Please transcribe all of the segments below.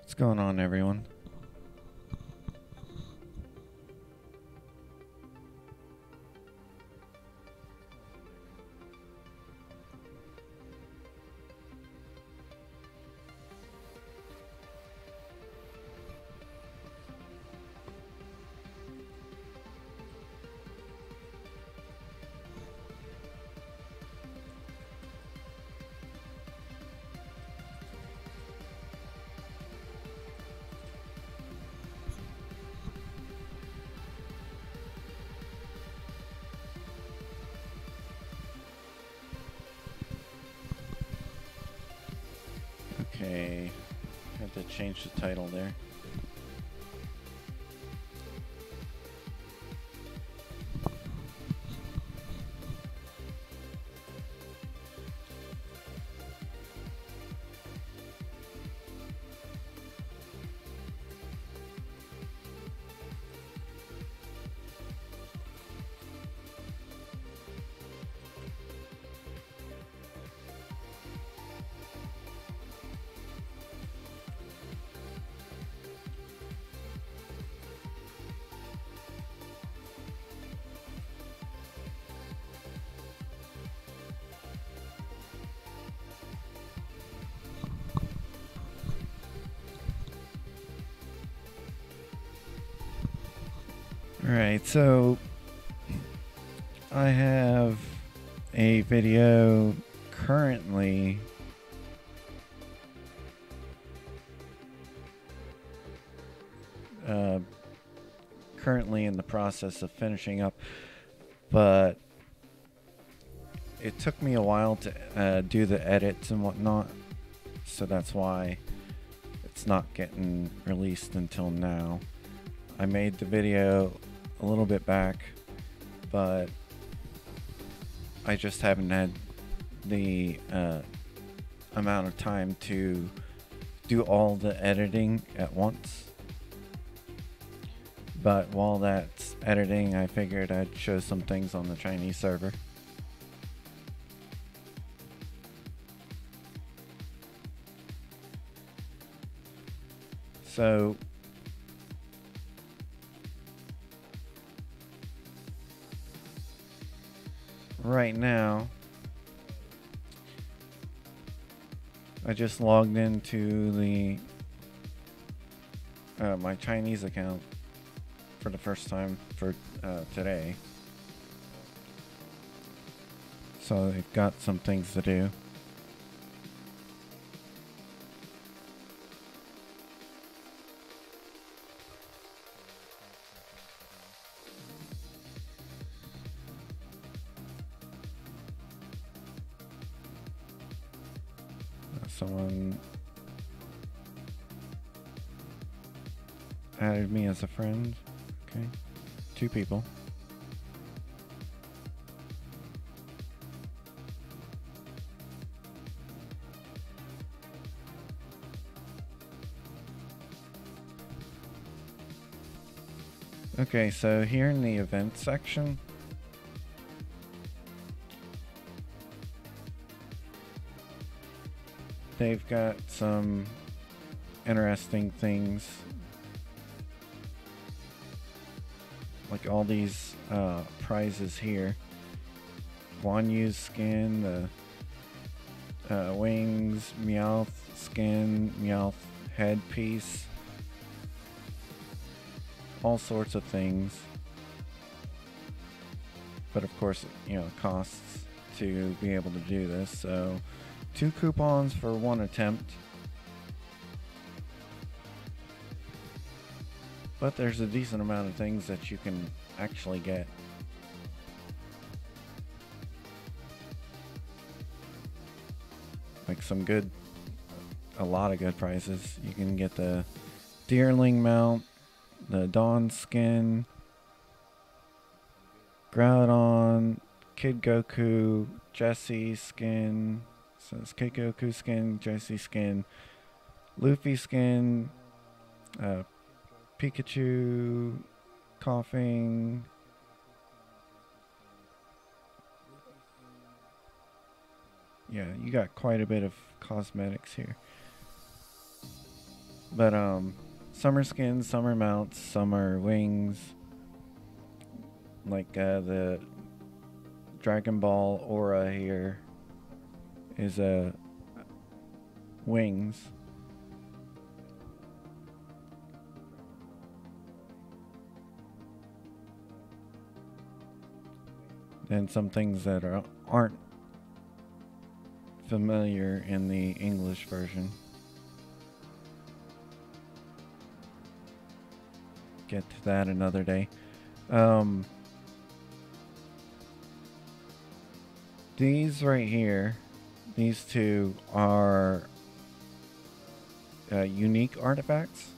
What's going on, everyone? Okay, had to change the title there. Alright, so I have a video currently in the process of finishing up, but it took me a while to do the edits and whatnot, so that's why it's not getting released until now. I made the video a little bit back, but I just haven't had the amount of time to do all the editing at once. But while that's editing, I figured I'd show some things on the Chinese server. So right now, I just logged into the my Chinese account for the first time for today. So I've got some things to do. Someone added me as a friend. Okay, 2 people. Okay, so here in the event section, they've got some interesting things, like all these prizes here. Guan Yu's skin, the wings, Meowth skin, Meowth headpiece, all sorts of things. But of course, you know, it costs to be able to do this, so 2 coupons for 1 attempt. But there's a decent amount of things that you can actually get. Like a lot of good prizes. You can get the Deerling mount, the Dawn skin, Groudon, Kid Goku, Jessie skin. So it's Kid Goku skin, Jessie skin, Luffy skin, Pikachu, coughing. Yeah, you got quite a bit of cosmetics here. But some are skins, some are mounts, some are wings. Like the Dragon Ball aura here is wings. And some things that aren't familiar in the English version. Get to that another day. These right here, these two are unique artifacts.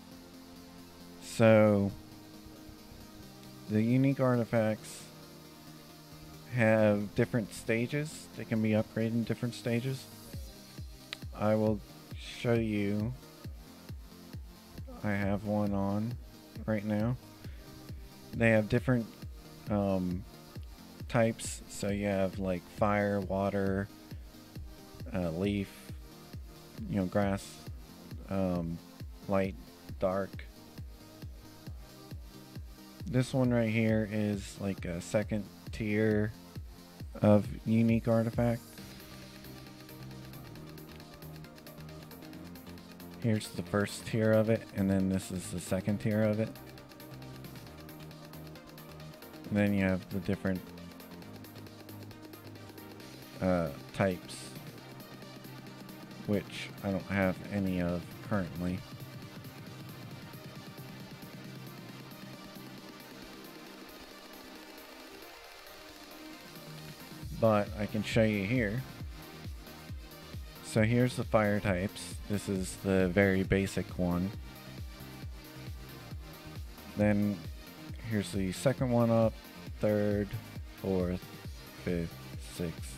So the unique artifacts have different stages. They can be upgraded in different stages. I will show you. I have one on right now. They have different types. So you have like fire, water, leaf, grass, light, dark. This one right here is like a second tier of unique artifact. Here's the first tier of it, and then this is the second tier of it. And then you have the different types, which I don't have any of currently. But I can show you here. So here's the fire types. This is the very basic one. Then here's the second one up, third, fourth, fifth, sixth,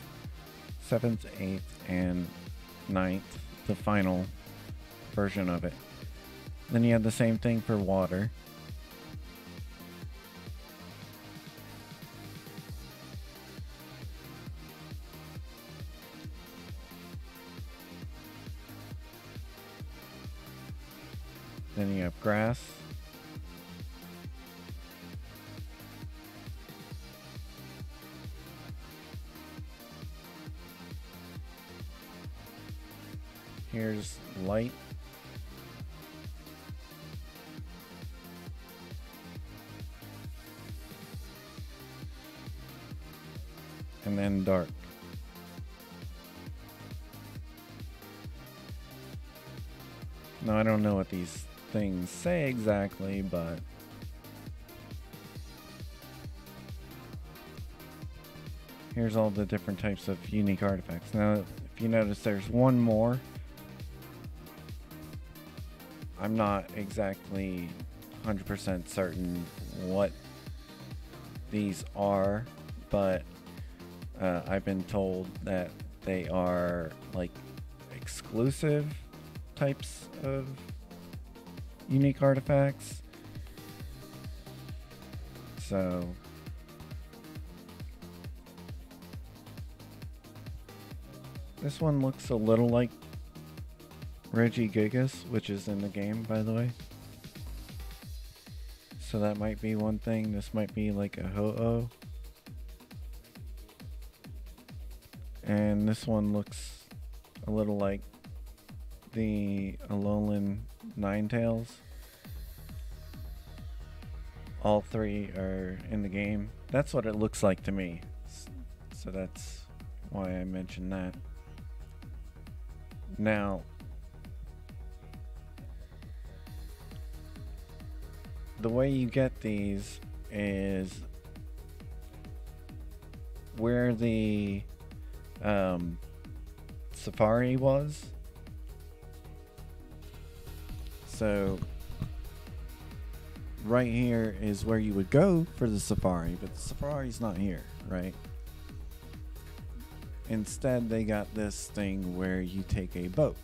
seventh, eighth, and ninth, the final version of it. Then you have the same thing for water. Then you have grass. Here's light. And then dark. Now I don't know what these things say exactly, but here's all the different types of unique artifacts. Now, if you notice, there's one more. I'm not exactly 100% certain what these are, but I've been told that they are like exclusive types of unique artifacts. So this one looks a little like Regigigas, which is in the game, by the way. So that might be one thing. This might be like a Ho-Oh. And this one looks a little like the Alolan Ninetales. All three are in the game. That's what it looks like to me. So that's why I mentioned that. Now, the way you get these is where the safari was. So right here is where you would go for the safari, but the safari's not here, right? Instead, they got this thing where you take a boat,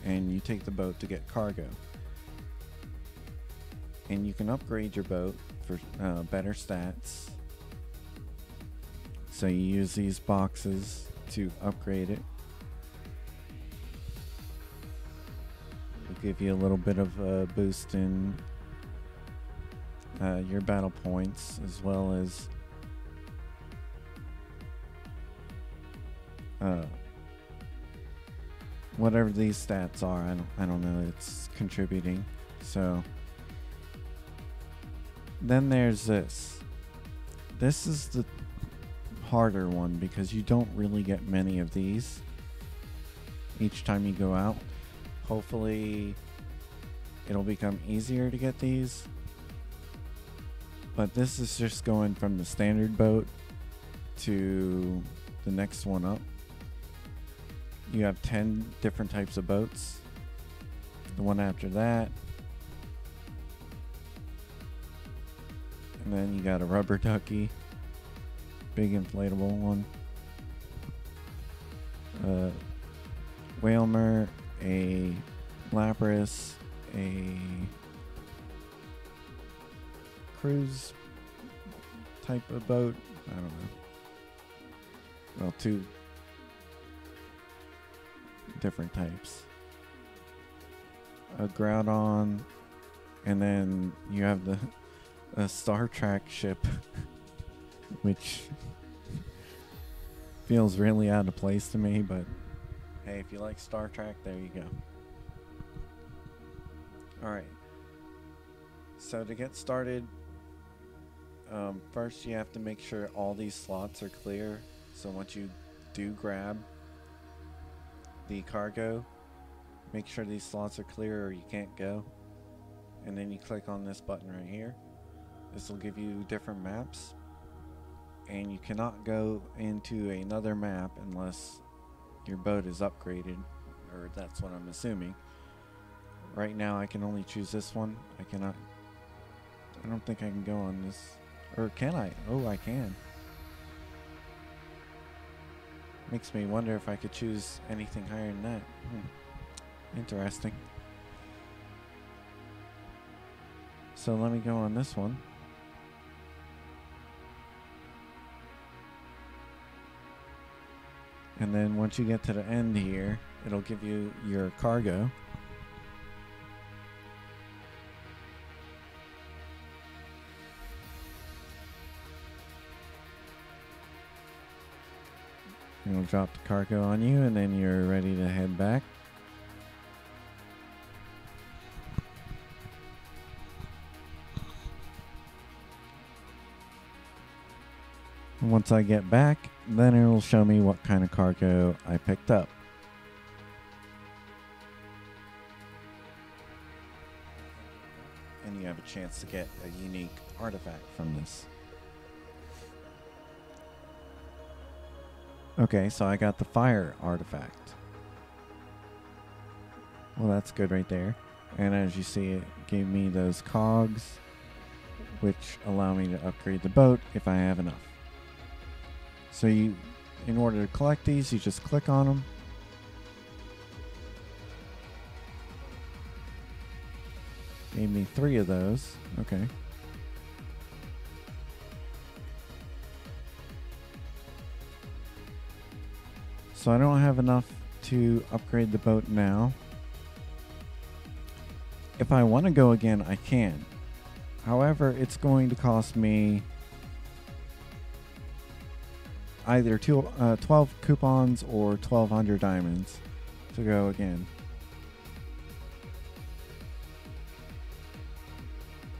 and you take the boat to get cargo. And you can upgrade your boat for better stats. So you use these boxes to upgrade it. give you a little bit of a boost in your battle points, as well as whatever these stats are. I don't know. It's contributing. So then there's this. This is the harder one because you don't really get many of these each time you go out. Hopefully it'll become easier to get these. But this is just going from the standard boat to the next one up. You have 10 different types of boats. The one after that. And then you got a rubber ducky. Big inflatable one. Whalmer, a Lapras, a cruise type of boat. I don't know. Well, 2 different types. A Groudon, and then you have a Star Trek ship, which feels really out of place to me, but hey, if you like Star Trek, there you go. Alright. So to get started, first you have to make sure all these slots are clear. So once you do grab the cargo, make sure these slots are clear or you can't go. And then you click on this button right here. This will give you different maps. And you cannot go into another map unless your boat is upgraded, or that's what I'm assuming. Right now I can only choose this one. I don't think I can go on this. Or can I? Oh, I can. Makes me wonder if I could choose anything higher than that. Interesting. So let me go on this one. And then once you get to the end here, it'll give you your cargo. It'll drop the cargo on you, and then you're ready to head back. And once I get back, then it will show me what kind of cargo I picked up. And you have a chance to get a unique artifact from this. Okay, so I got the fire artifact. Well, that's good right there. And as you see, it gave me those cogs, which allow me to upgrade the boat if I have enough. So in order to collect these, you just click on them. Gave me 3 of those. Okay. So I don't have enough to upgrade the boat now. If I want to go again, I can. However, it's going to cost me either 12 coupons or 1,200 diamonds to go again.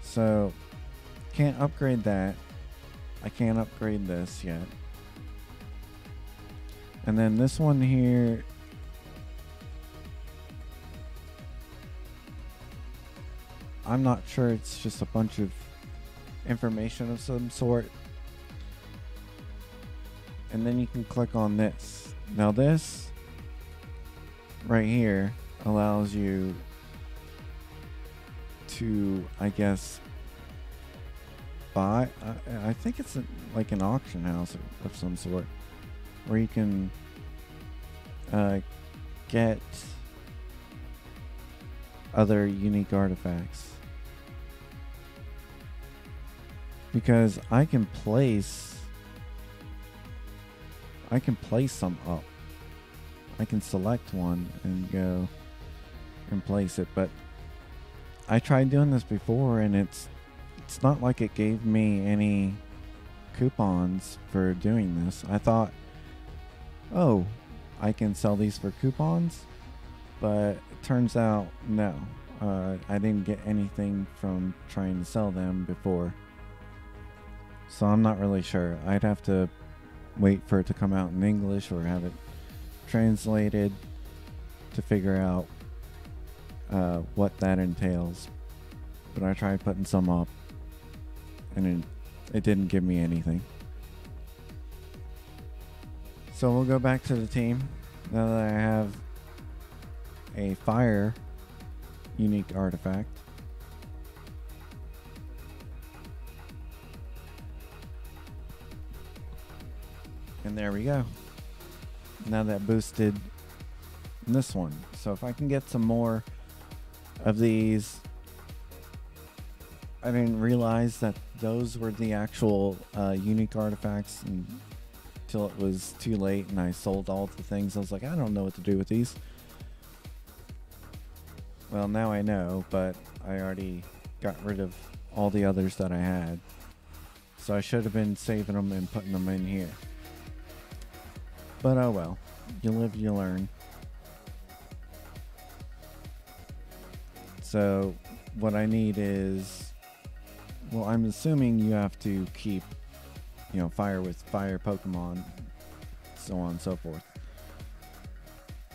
So, can't upgrade that. I can't upgrade this yet. And then this one here, I'm not sure, it's just a bunch of information of some sort. And then you can click on this. Now this right here allows you to, I guess, buy. I think it's like an auction house of some sort, where you can get other unique artifacts. Because I can place some up. I can select one and go can place it, but I tried doing this before, and it's not like it gave me any coupons for doing this. I thought, oh, I can sell these for coupons, but it turns out no. I didn't get anything from trying to sell them before, so I'm not really sure. I'd have to wait for it to come out in English or have it translated to figure out what that entails. But I tried putting some up, and it didn't give me anything. So we'll go back to the team now that I have a fire unique artifact. And there we go. Now that boosted this one. So if I can get some more of these. I didn't realize that those were the actual unique artifacts until it was too late and I sold all the things. I was like, I don't know what to do with these. Well, now I know, but I already got rid of all the others that I had. So I should have been saving them and putting them in here. But oh well. You live, you learn. So what I need is... Well, I'm assuming you have to keep, fire with fire Pokemon, so on and so forth.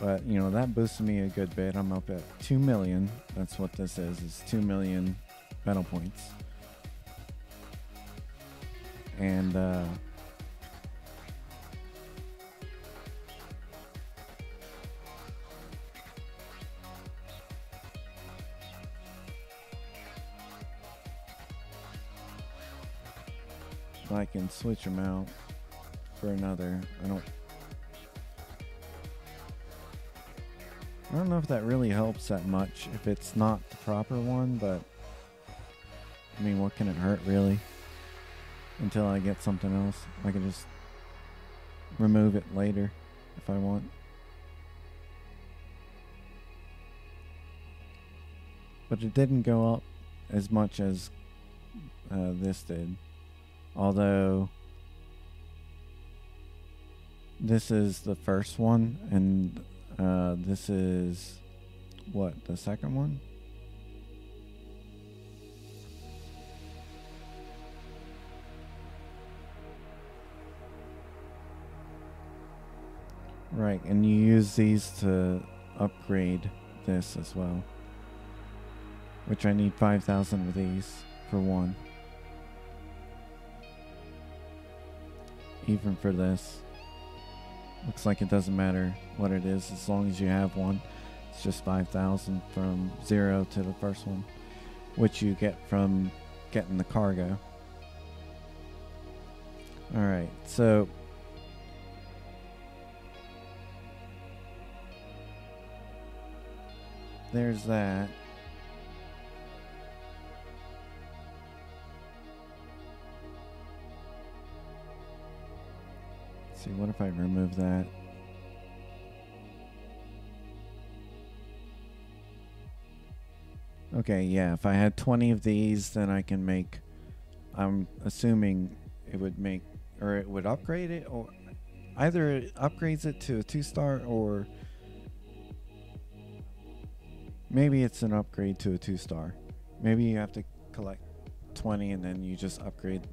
But, that boosted me a good bit. I'm up at 2 million. That's what this is 2 million battle points. And, I can switch them out for another. I don't know if that really helps that much if it's not the proper one, but I mean, what can it hurt really? Until I get something else. I can just remove it later if I want. But it didn't go up as much as this did. Although this is the first one, and this is what, the second one? Right, and you use these to upgrade this as well, which I need 5,000 of these for one. Even for this, looks like it doesn't matter what it is as long as you have one. It's just 5,000 from 0 to the first one, which you get from getting the cargo. Alright, so there's that. See, what if I remove that? Okay, yeah, if I had 20 of these, then I can make, I'm assuming it would make, or it would upgrade it, or either it upgrades it to a 2-star, or maybe it's an upgrade to a 2-star. Maybe you have to collect 20 and then you just upgrade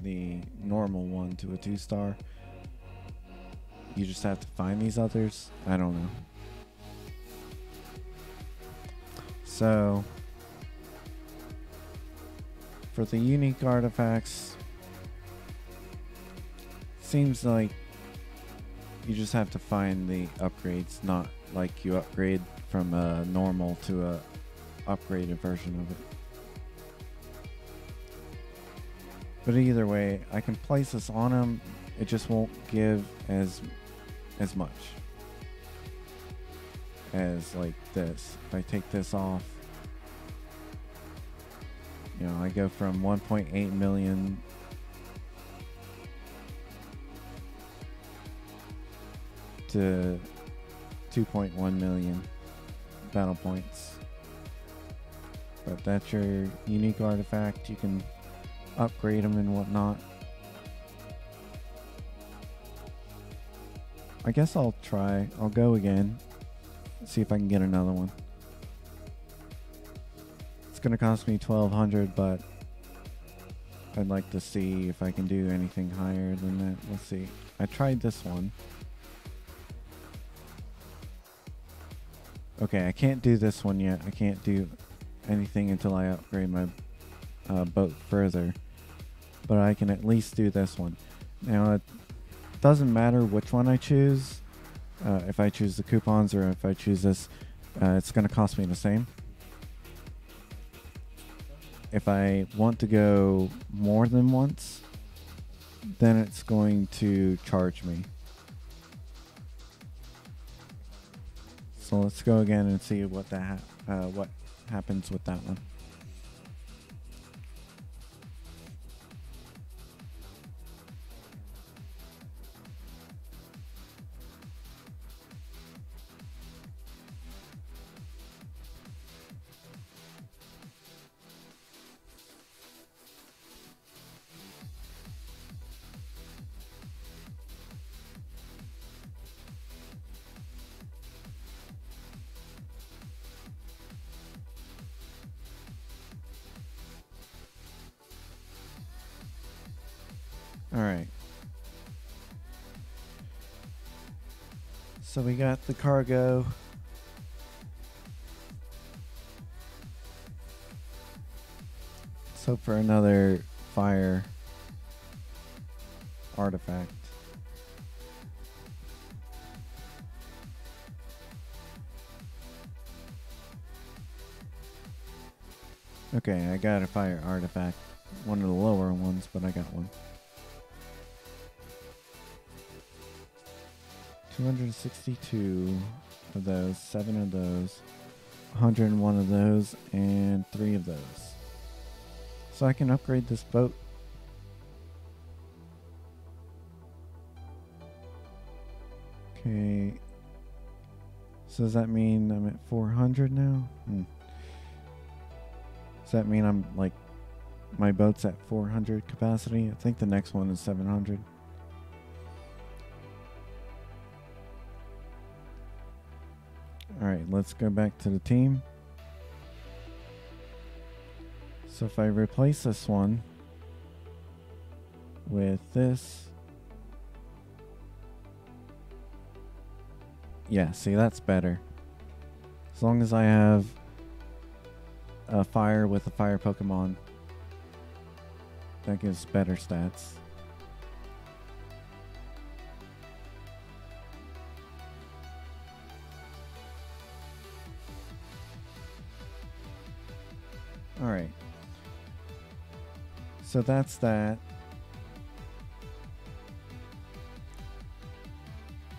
the normal one to a 2-star. You just have to find these others. I don't know. So, for the unique artifacts, seems like you just have to find the upgrades, not like you upgrade from a normal to a upgraded version of it. But either way, I can place this on them. It just won't give as much as like this. If I take this off, I go from 1.8 million to 2.1 million battle points. But that's your unique artifact. You can upgrade them and whatnot. I guess I'll go again. See if I can get another one. It's gonna cost me 1,200, but I'd like to see if I can do anything higher than that. Let's see. I tried this one. Okay, I can't do this one yet. I can't do anything until I upgrade my boat further. But I can at least do this one. Now, it doesn't matter which one I choose. If I choose the coupons or if I choose this, it's going to cost me the same. If I want to go more than once, then it's going to charge me. So let's go again and see what what happens with that one. Alright. So we got the cargo. Let's hope for another fire artifact. Okay, I got a fire artifact. One of the lower ones, but I got one. 262 of those, 7 of those, 101 of those, and 3 of those. So I can upgrade this boat. Okay. So does that mean I'm at 400 now? Does that mean I'm like, my boat's at 400 capacity? I think the next one is 700. Alright, let's go back to the team. So if I replace this one with this. Yeah, see, that's better. As long as I have a fire with a fire Pokemon, that gives better stats. Alright. So that's that.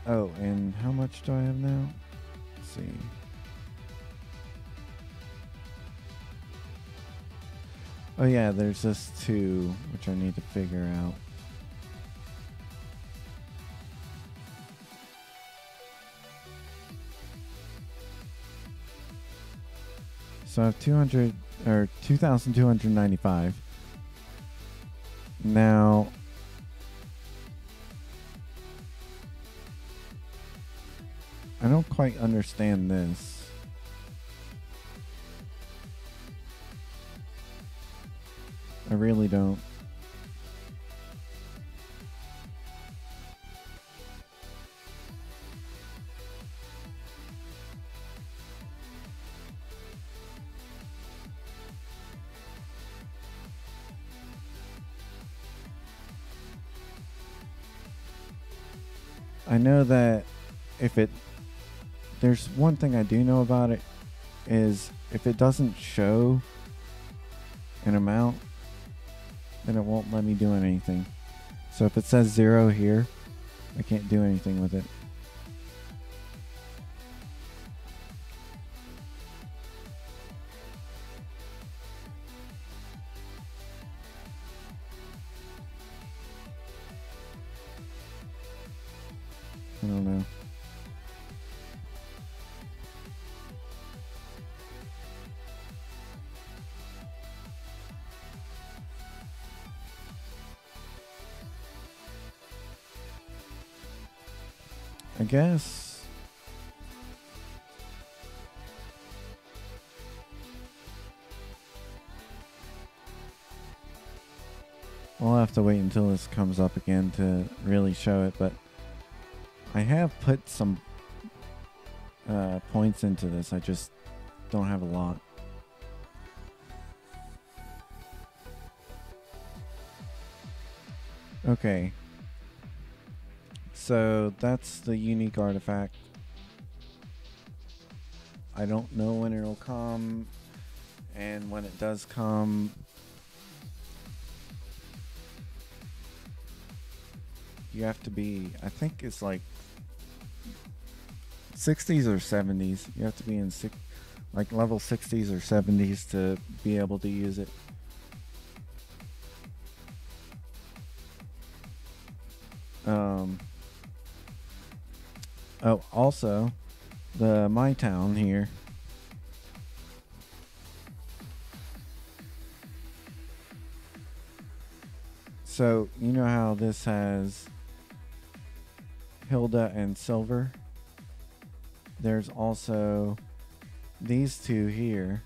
Oh, and how much do I have now? Let's see. Oh yeah, there's this 2, which I need to figure out. So I have 2,295. Now, I don't quite understand this. I really don't. I know that there's one thing I do know about it is if it doesn't show an amount, then it won't let me do anything. So if it says 0 here, I can't do anything with it. I don't know. I guess we'll have to wait until this comes up again to really show it, but I have put some points into this. I just don't have a lot. Okay. So that's the unique artifact. I don't know when it'll come, and when it does come, you have to be, I think it's like 60s or 70s. You have to be in like level 60s or 70s to be able to use it. Oh, also, my town here. So, you know how this has Hilda and Silver? There's also these two here.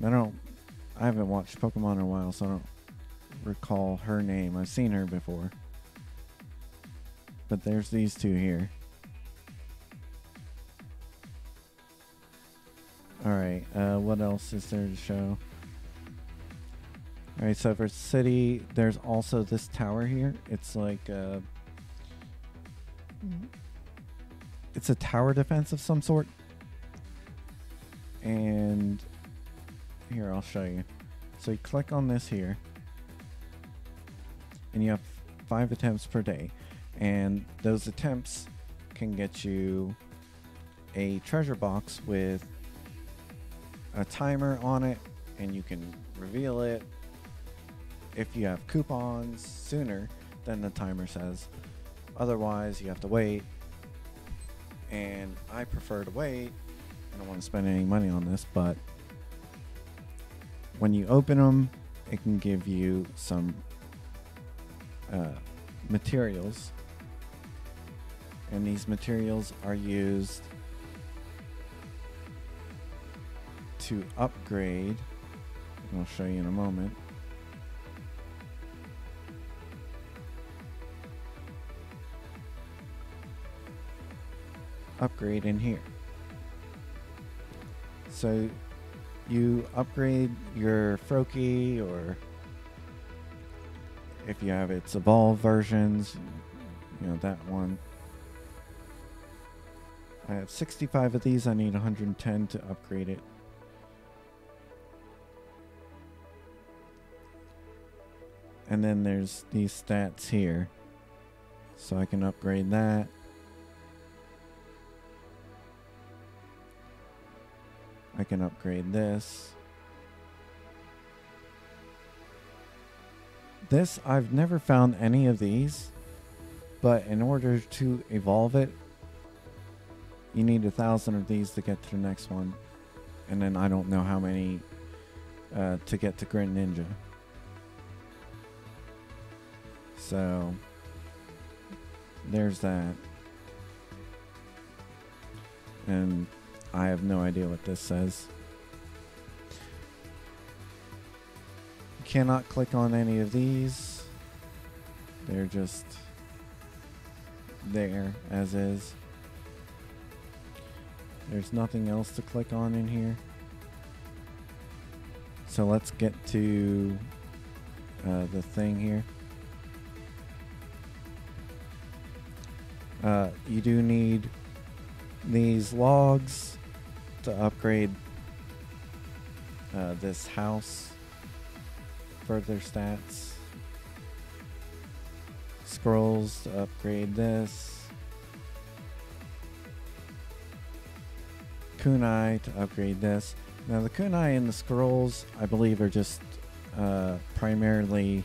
I haven't watched Pokemon in a while, so I don't recall her name. I've seen her before. But there's these two here. Alright, what else is there to show? Alright, so for city, there's also this tower here. It's like it's a tower defense of some sort. And here, I'll show you. So you click on this here, and you have 5 attempts per day. And those attempts can get you a treasure box with a timer on it, and you can reveal it if you have coupons sooner than the timer says. Otherwise, you have to wait. And I prefer to wait. I don't want to spend any money on this, but when you open them, it can give you some materials. And these materials are used to upgrade. I'll show you in a moment. Upgrade in here. So you upgrade your Froakie, or if you have its evolved versions, you know, that one. I have 65 of these. I need 110 to upgrade it. And then there's these stats here. So I can upgrade that. I can upgrade this. This, I've never found any of these, but in order to evolve it, you need 1,000 of these to get to the next one. And then I don't know how many to get to Grit Ninja. So there's that. And I have no idea what this says. You cannot click on any of these. They're just there as is. There's nothing else to click on in here. So let's get to the thing here. You do need these logs to upgrade this house, further stats, scrolls to upgrade this, kunai to upgrade this. Now the kunai and the scrolls, I believe, are just primarily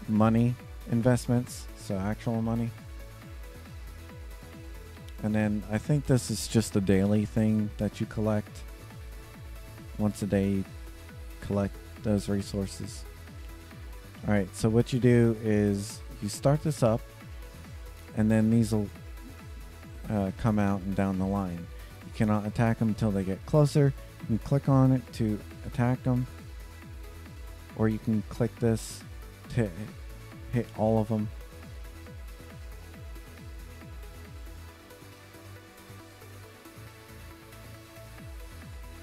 money investments, so actual money. And then I think this is just a daily thing that you collect. Once a day, collect those resources. Alright, so what you do is you start this up, and then these will come out and down the line. You cannot attack them until they get closer. You can click on it to attack them, or you can click this to hit all of them.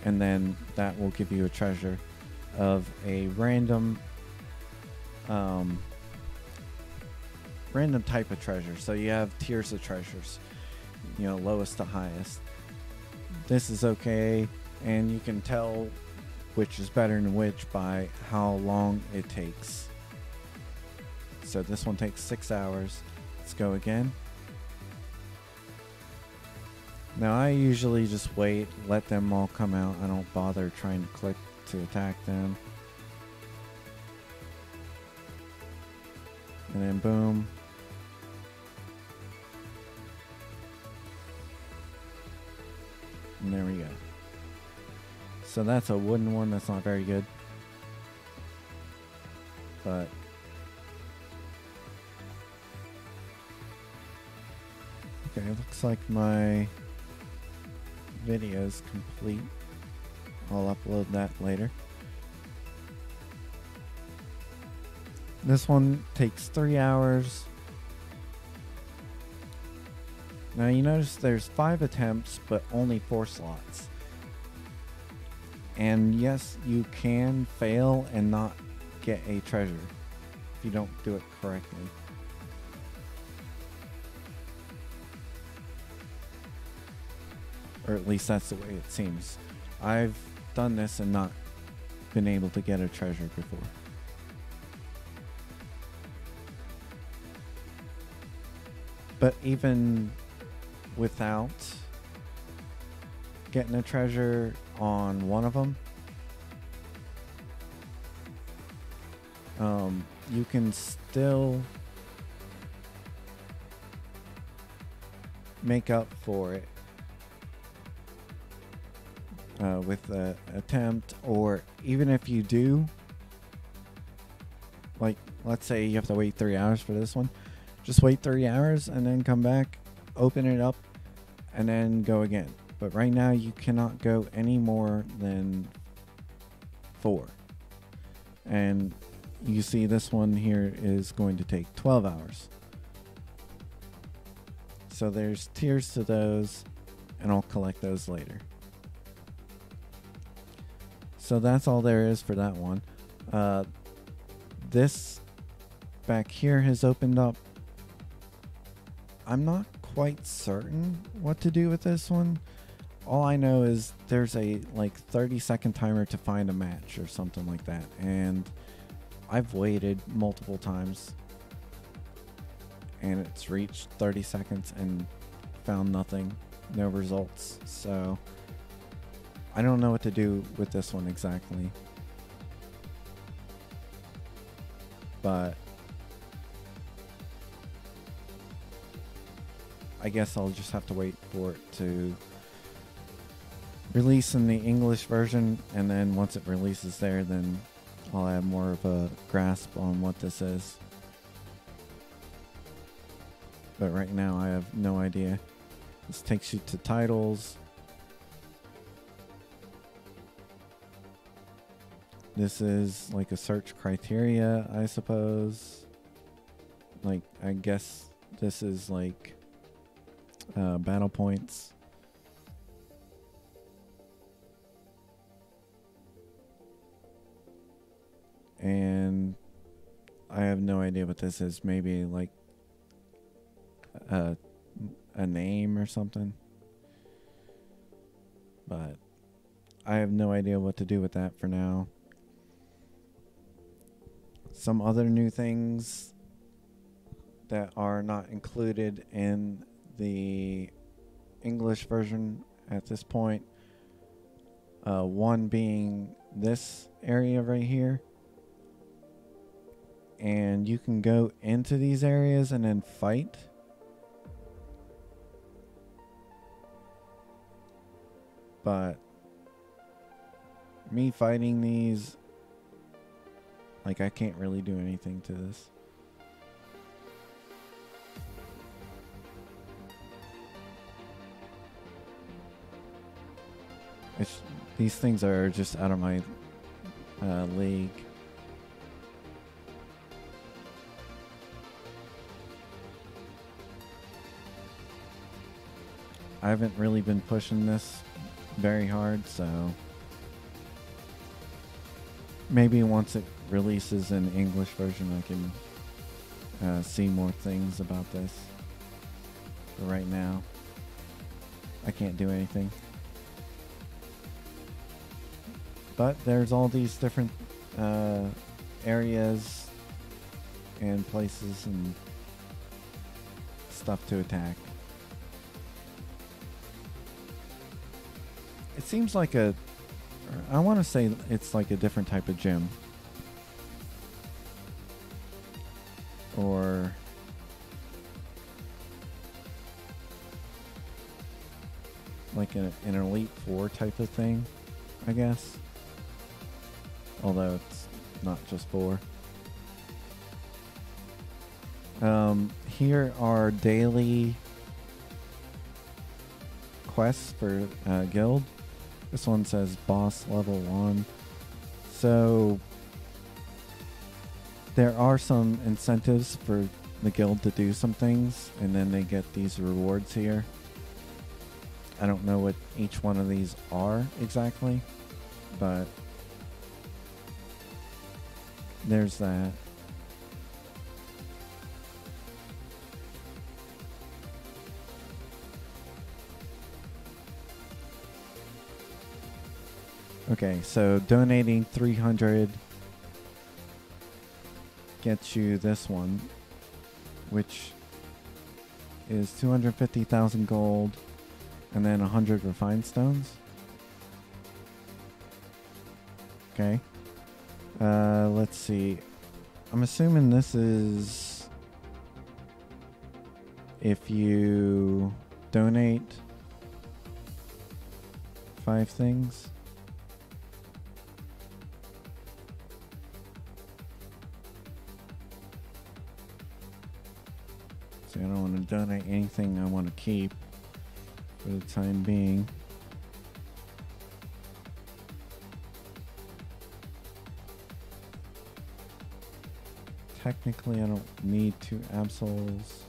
And then that will give you a treasure of a random type of treasure. So you have tiers of treasures, you know, lowest to highest. This is okay, and you can tell which is better than which by how long it takes. So this one takes 6 hours. Let's go again. Now I usually just wait, let them all come out. I don't bother trying to click to attack them. And then boom. And there we go. So that's a wooden one. That's not very good. But okay, it looks like my video is complete. I'll upload that later. This one takes 3 hours. Now you notice there's 5 attempts, but only 4 slots. And yes, you can fail and not get a treasure if you don't do it correctly. Or at least that's the way it seems. I've done this and not been able to get a treasure before. But even without getting a treasure on one of them, you can still make up for it with an attempt. Or even if you do, like let's say you have to wait 3 hours for this one, just wait 3 hours and then come back, open it up, and then go again. But right now you cannot go any more than 4. And you see this one here is going to take 12 hours. So there's tiers to those, and I'll collect those later. So that's all there is for that one. This back here has opened up. I'm not quite certain what to do with this one. All I know is there's a like 30-second timer to find a match or something like that. And I've waited multiple times and it's reached 30 seconds and found nothing, no results. So I don't know what to do with this one exactly. But I guess I'll just have to wait for it to release in the English version, and then once it releases there, then I'll have more of a grasp on what this is. But right now I have no idea. This takes you to titles. This is like a search criteria, I suppose. Like, I guess this is like battle points. And I have no idea what this is. Maybe like a name or something. But I have no idea what to do with that for now. Some other new things that are not included in the English version at this point. One being this area right here. And you can go into these areas and then fight. But me fighting these, like, I can't really do anything to this. It's, these things are just out of my league. I haven't really been pushing this very hard, so maybe once it releases an English version, I can see more things about this. But right now, I can't do anything. But there's all these different areas and places and stuff to attack. It seems like I want to say it's like a different type of gym. Or like an Elite Four type of thing, I guess. Although it's not just 4. Here are daily quests for guild. This one says boss level 1. So there are some incentives for the guild to do some things, and then they get these rewards here. I don't know what each one of these are exactly, but there's that. Okay, so donating 300 gets you this one, which is 250,000 gold and then 100 refined stones. Okay. Let's see. I'm assuming this is if you donate 5 things. See, I don't want to donate anything I want to keep for the time being. Technically, I don't need 2 absols.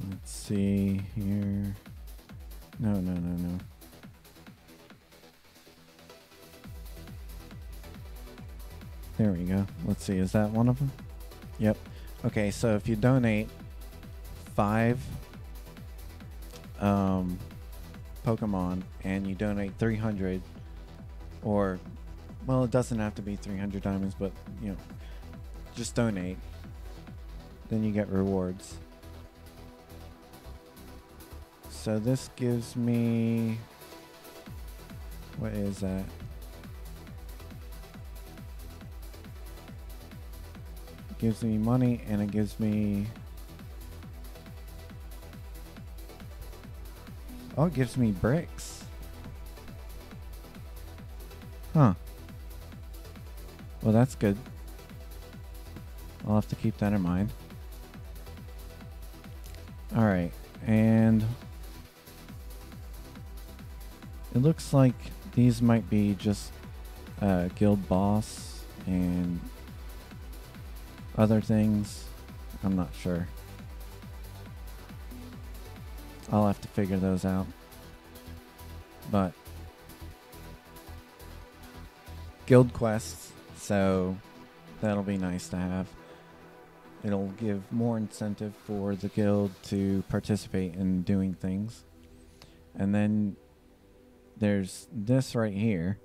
Let's see here. No. There we go. Let's see. Is that one of them? Yep. Okay, so if you donate 5 Pokemon and you donate 300, or, well, it doesn't have to be 300 diamonds, but, you know, just donate, then you get rewards. So this gives me, what is that? It gives me money, and it gives me, oh, it gives me bricks. Huh. Well, that's good. I'll have to keep that in mind. Alright, and it looks like these might be just guild boss and other things. I'm not sure. I'll have to figure those out. But guild quests, so that'll be nice to have. It'll give more incentive for the guild to participate in doing things. And then there's this right here.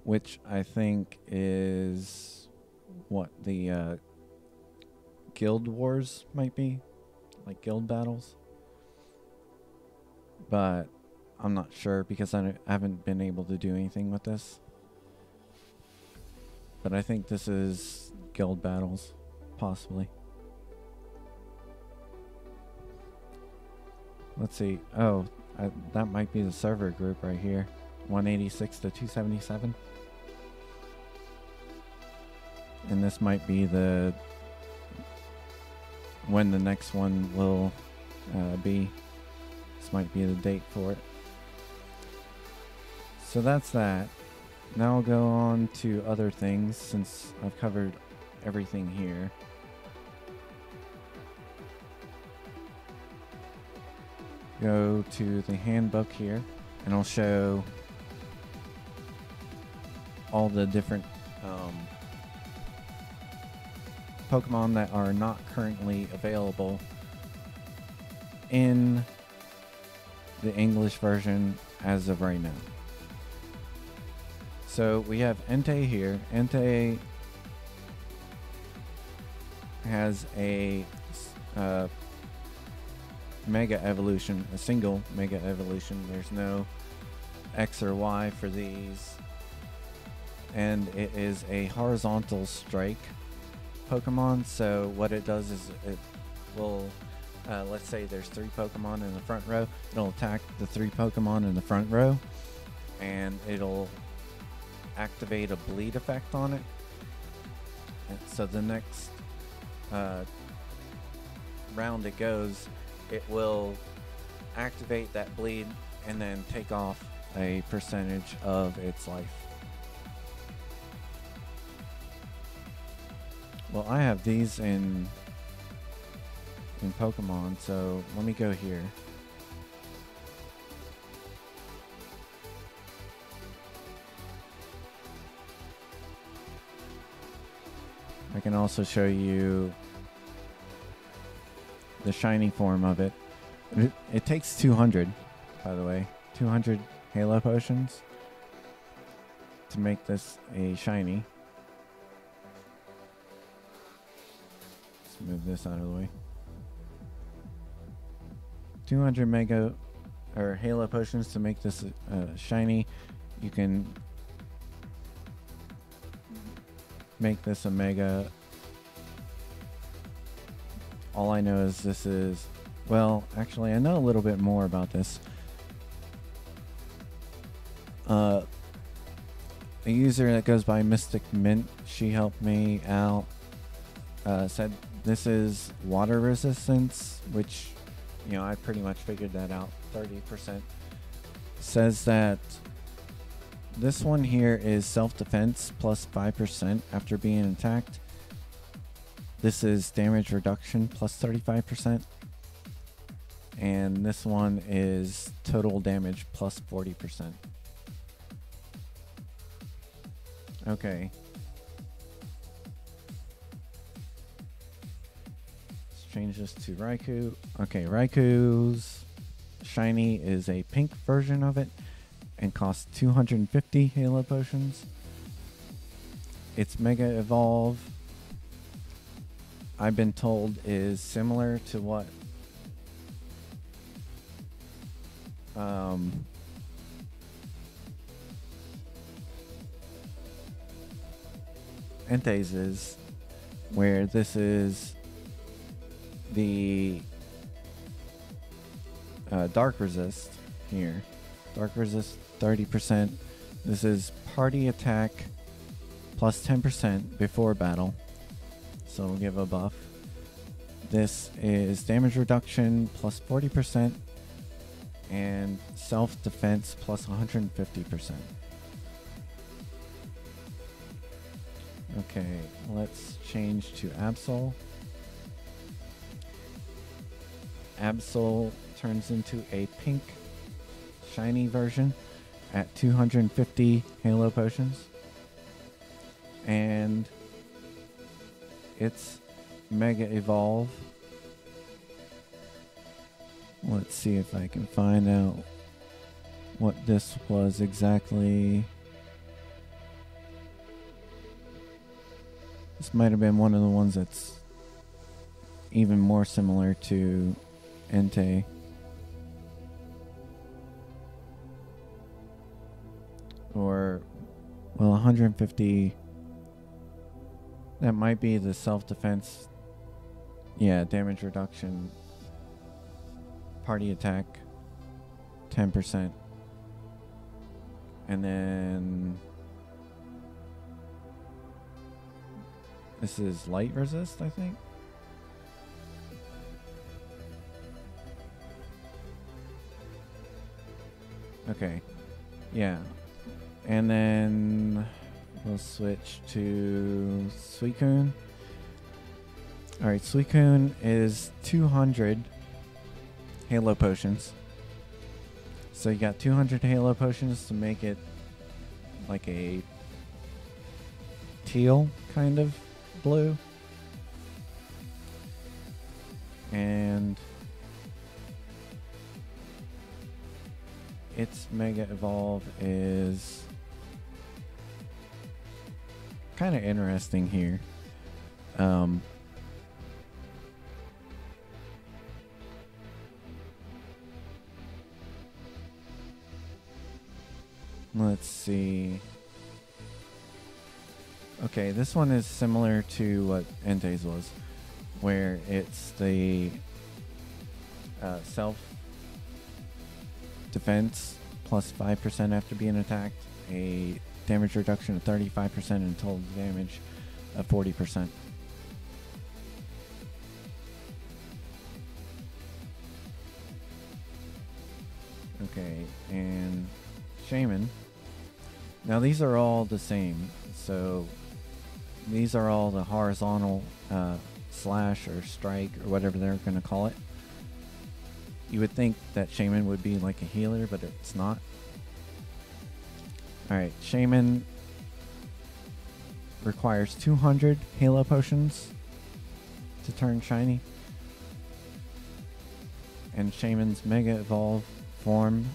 Which I think is what the guild wars might be, like guild battles. But I'm not sure because I haven't been able to do anything with this. But I think this is guild battles, possibly. Let's see. Oh, that might be the server group right here. 186 to 277. And this might be the when the next one will be. This might be the date for it. So that's that. Now I'll go on to other things since I've covered everything here. Go to the handbook here and I'll show all the different Pokemon that are not currently available in the English version as of right now. So we have Entei here. Entei has a Mega Evolution, a single Mega Evolution. There's no X or Y for these. And it is a horizontal strike Pokemon. So what it does is it will, let's say there's 3 Pokemon in the front row. It'll attack the 3 Pokemon in the front row. And it'll activate a bleed effect on it. And so the next round it goes, it will activate that bleed and then take off a percentage of its life. Well, I have these in Pokemon, so let me go here. I can also show you the shiny form of it. It takes 200, by the way. 200 Halo Potions to make this a shiny. Let's move this out of the way. 200 Mega or Halo Potions to make this shiny. You can make this a Mega. All I know is this is, well, actually I know a little bit more about this. A user that goes by Mystic Mint, she helped me out, said this is water resistance, which, you know, I pretty much figured that out, 30%. Says that this one here is self-defense plus 5% after being attacked. This is damage reduction plus 35%. And this one is total damage plus 40%. Okay. Let's change this to Raikou. Okay, Raikou's shiny is a pink version of it and costs 250 Halo Potions. Its Mega Evolve, I've been told, is similar to what Entei's is, where this is the Dark Resist here. Dark Resist 30%. This is party attack plus 10% before battle, so it'll give a buff. This is damage reduction plus 40% and self-defense plus 150%. Okay, let's change to Absol. Absol turns into a pink shiny version at 250 Halo Potions. And its Mega Evolve. Let's see if I can find out what this was exactly. This might have been one of the ones that's even more similar to Entei. Or, well, 150 That might be the self-defense. Yeah, damage reduction. Party attack. 10%. And then... this is light resist, I think. Okay. Yeah. And then we'll switch to Suicune. Alright, Suicune is 200 Halo Potions. So you got 200 Halo Potions to make it like a teal kind of blue. And its Mega Evolve is kind of interesting here. Let's see. Okay, this one is similar to what Entei's was, where it's the self defense plus 5% after being attacked, a damage reduction of 35%, and total damage of 40%. Okay, and Shaman. Now these are all the same, so these are all the horizontal slash or strike or whatever they're going to call it. You would think that Shaman would be like a healer, but it's not. Alright, Shaman requires 200 Halo Potions to turn shiny. And Shaman's Mega Evolve form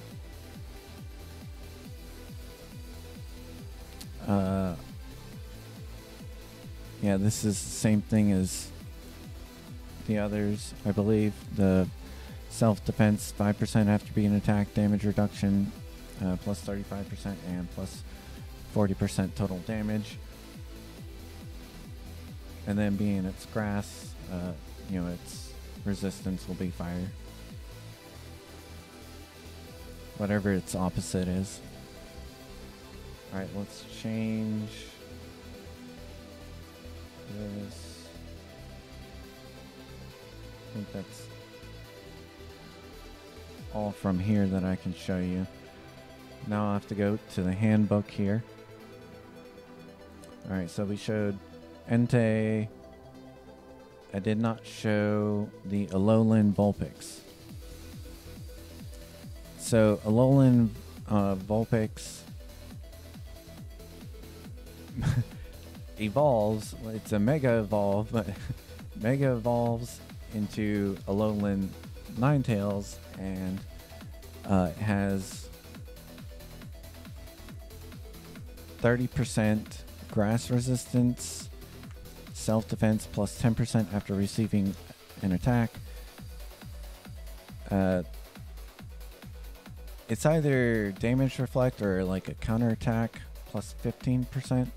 yeah, this is the same thing as the others, I believe. The self-defense 5% after being attacked, damage reduction plus 35% and plus 40% total damage. And then being its grass, its resistance will be fire. Whatever its opposite is. Alright, let's change this. I think that's all from here that I can show you. Now I have to go to the handbook here. Alright, so we showed Entei. I did not show the Alolan Vulpix. So Alolan Vulpix evolves. It's a Mega Evolve, but Mega evolves into Alolan Ninetales and has 30% grass resistance, self-defense plus 10% after receiving an attack. It's either damage reflect or like a counterattack plus 15%.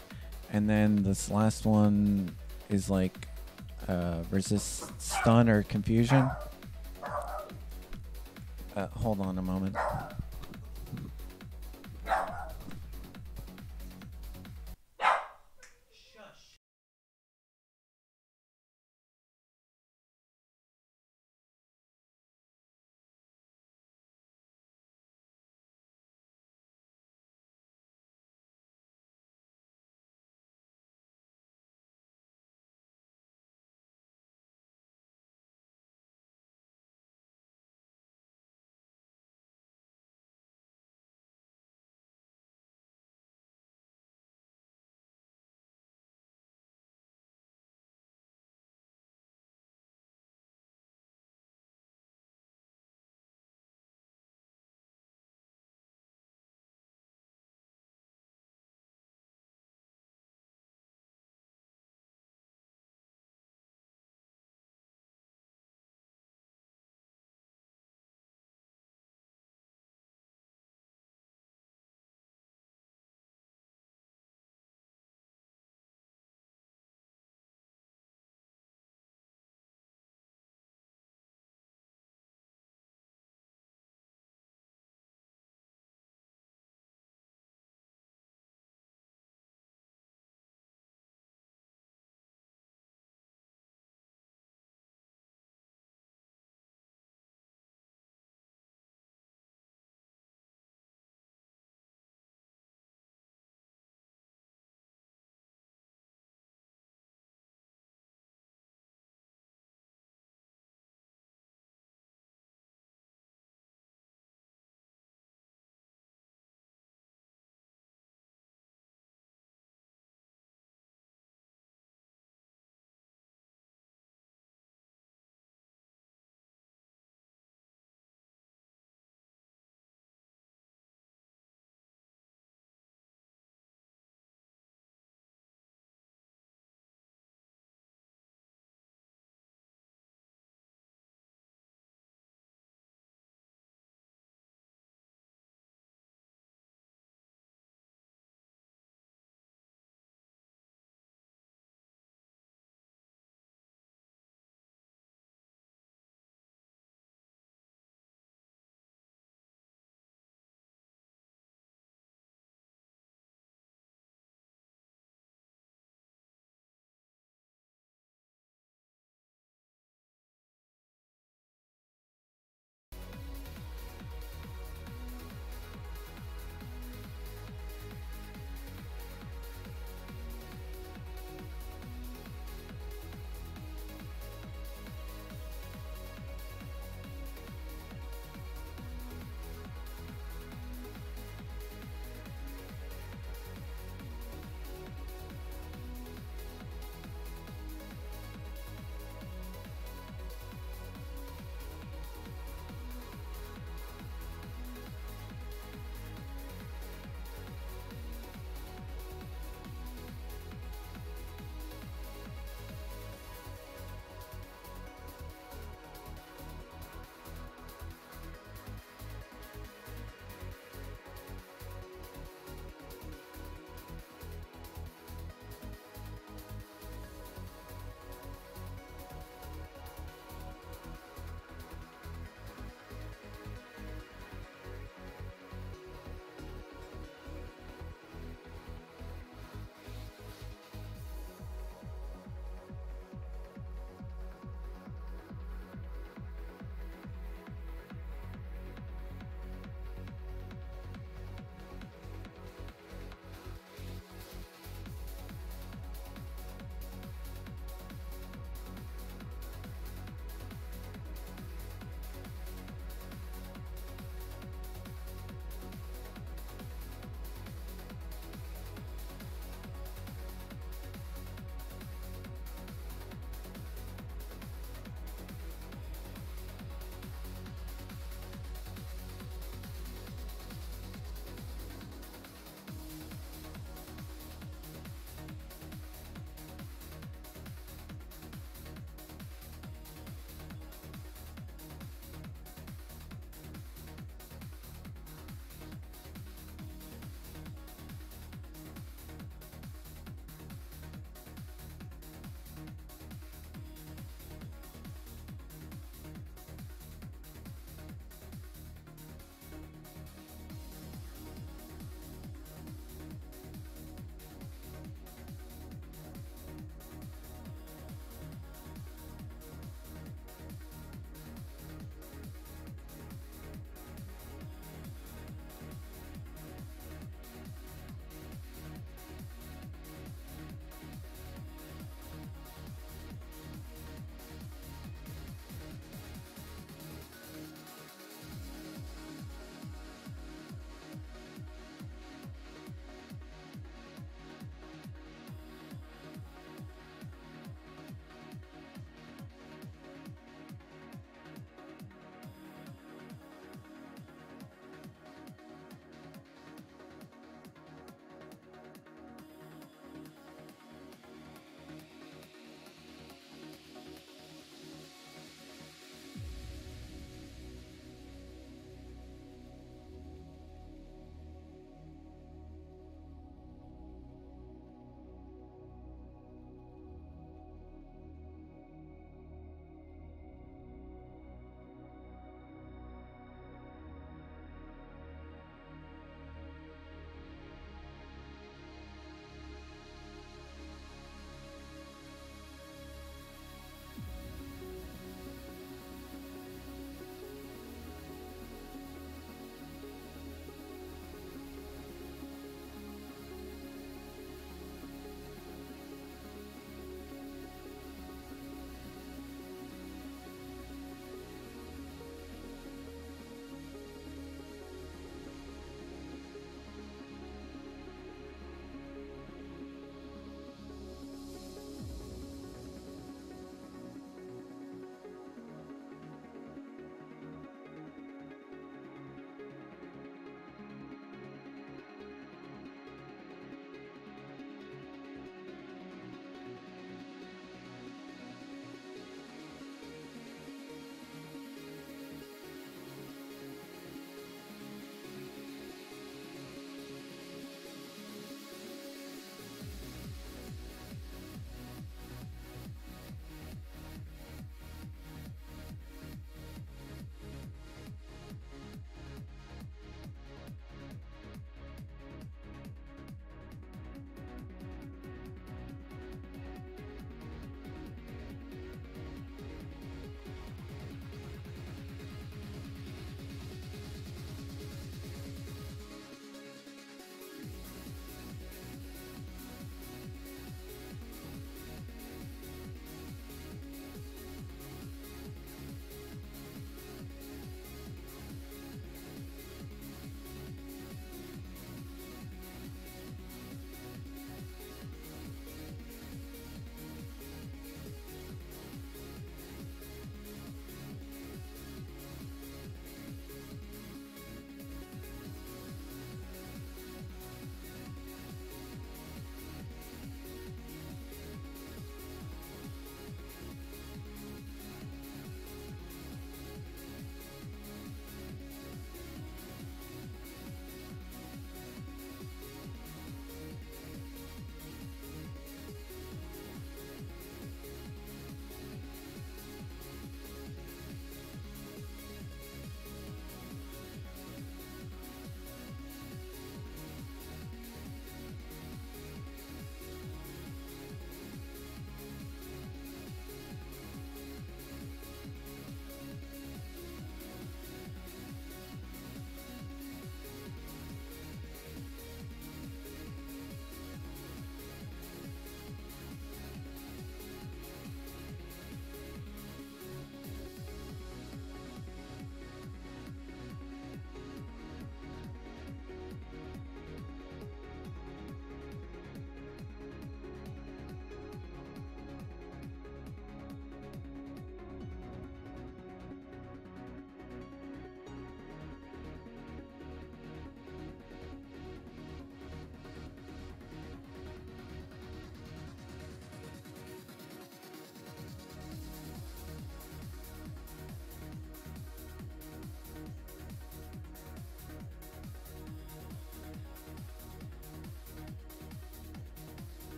And then this last one is like resist stun or confusion. Hold on a moment.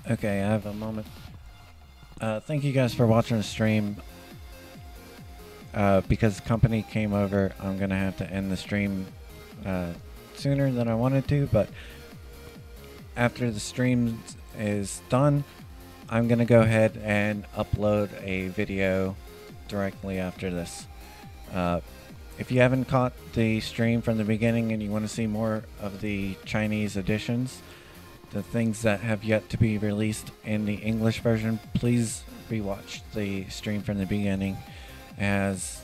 Okay, I have a moment. Thank you guys for watching the stream. Because company came over, I'm gonna have to end the stream sooner than I wanted to, but after the stream is done, I'm gonna go ahead and upload a video directly after this. If you haven't caught the stream from the beginning and you want to see more of the Chinese editions, the things that have yet to be released in the English version, please rewatch the stream from the beginning. It has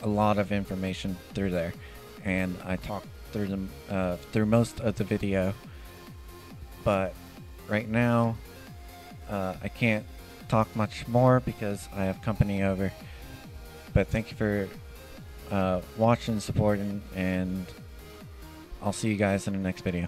a lot of information through there, and I talk through them through most of the video. But right now, I can't talk much more because I have company over. But thank you for watching, supporting, and I'll see you guys in the next video.